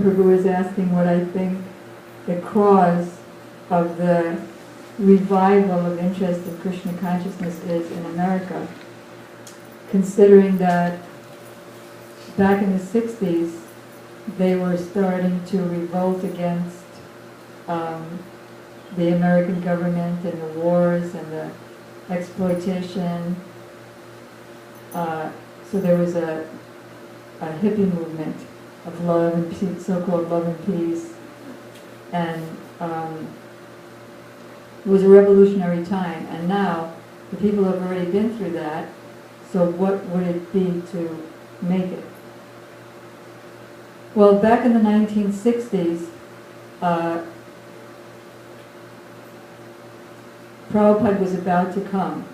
Prabhu was asking what I think the cause of the revival of interest in Krishna consciousness is in America, considering that back in the 60s they were starting to revolt against the American government and the wars and the exploitation. So there was a hippie movement of love and peace, so-called love and peace, and it was a revolutionary time. And now the people have already been through that, so what would it be to make it? Well, back in the 1960s, Prabhupada was about to come.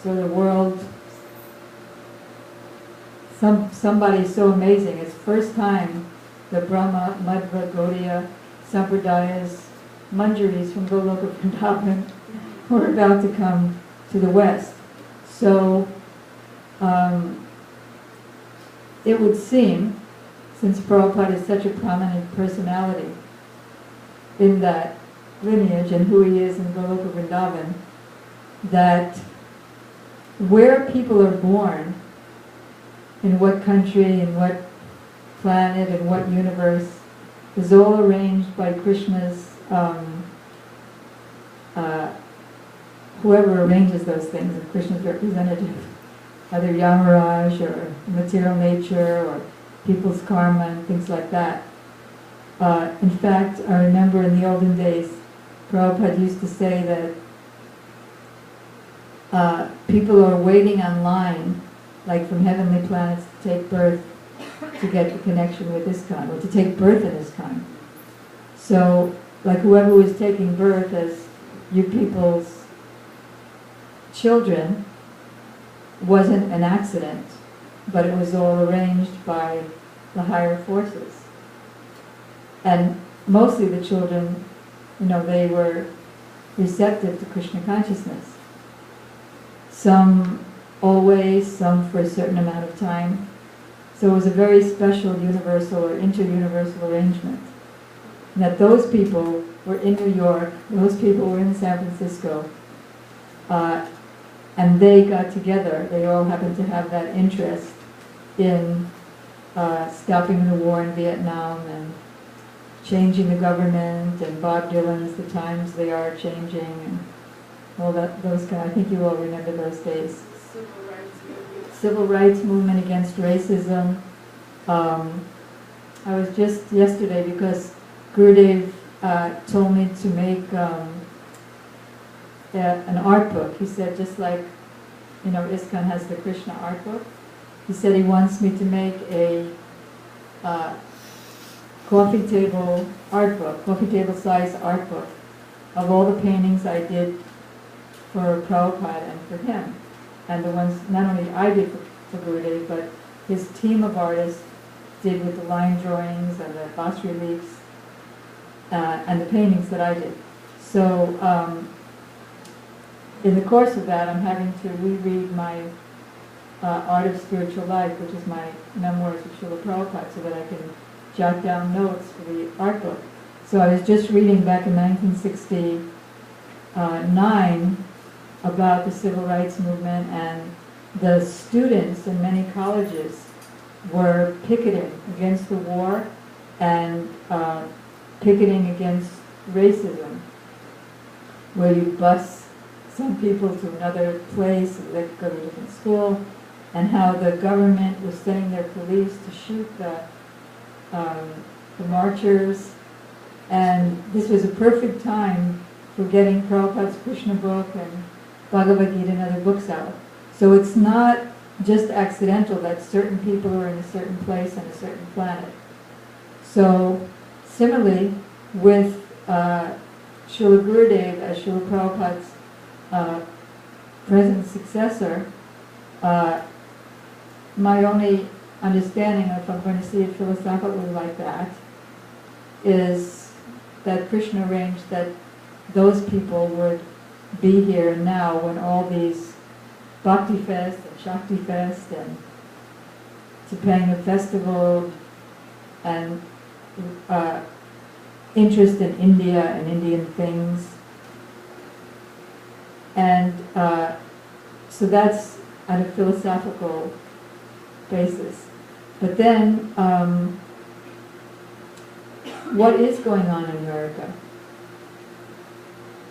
So the world, somebody so amazing, it's the first time the Brahma, Madhva, Gaudiya, Sampradayas, Manjaris from Goloka Vrindavan were about to come to the West. So it would seem, since Prabhupada is such a prominent personality in that lineage and who he is in Goloka Vrindavan, that where people are born, in what country, in what planet, in what universe, is all arranged by Krishna's, whoever arranges those things, if Krishna's representative, either Yamaraj or material nature or people's karma and things like that. In fact, I remember in the olden days, Prabhupada used to say that people are waiting online, like from heavenly planets, to take birth, to get the connection with ISKCON, or to take birth in ISKCON. So, like whoever was taking birth as you people's children wasn't an accident, but it was all arranged by the higher forces. And mostly the children, they were receptive to Krishna consciousness. Some always, some for a certain amount of time. So it was a very special universal or inter-universal arrangement. And that those people were in New York, those people were in San Francisco, and they got together. They all happened to have that interest in stopping the war in Vietnam and changing the government, and Bob Dylan's The Times They Are Changing, and all that, those kind. I think you all remember those days. Civil rights movement against racism. I was just yesterday, because Gurudev told me to make an art book. He said, just like ISKCON has the Krishna art book, he said he wants me to make a coffee table art book, coffee table size art book of all the paintings I did for Prabhupada and for him. And the ones not only I did for Gurudev, but his team of artists did with the line drawings and the bas-reliefs and the paintings that I did. So in the course of that, I'm having to reread my Art of Spiritual Life, which is my memoirs of Srila Prabhupada, so that I can jot down notes for the art book. So I was just reading back in 1969 about the civil rights movement, and the students in many colleges were picketing against the war and picketing against racism, where you bus some people to another place, and they go to a different school, and how the government was sending their police to shoot the marchers. And this was a perfect time for getting Prabhupada's Krishna book and Bhagavad Gita and other books out. So it's not just accidental that certain people are in a certain place on a certain planet. So similarly, with Srila Gurudev as Srila Prabhupada's present successor, my only understanding, if I'm going to see it philosophically like that, is that Krishna arranged that those people would be here now when all these Bhakti Fest and Shakti Fest and Topanga Festival and interest in India and Indian things. And so that's on a philosophical basis. But then, what is going on in America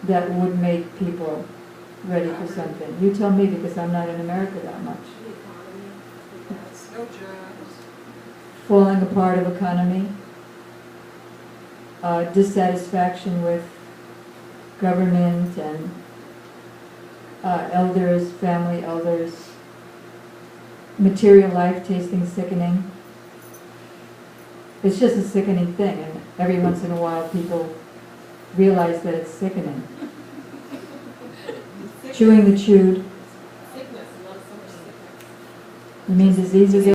that would make people ready for something? You tell me, because I'm not in America that much. The economy, yes, no jobs. Falling apart of economy, dissatisfaction with government and elders, family elders, material life tasting sickening. It's just a sickening thing, and every once in a while people realize that it's sickening. Chewing the chewed. Sickness, not so much sickness. You mean diseases?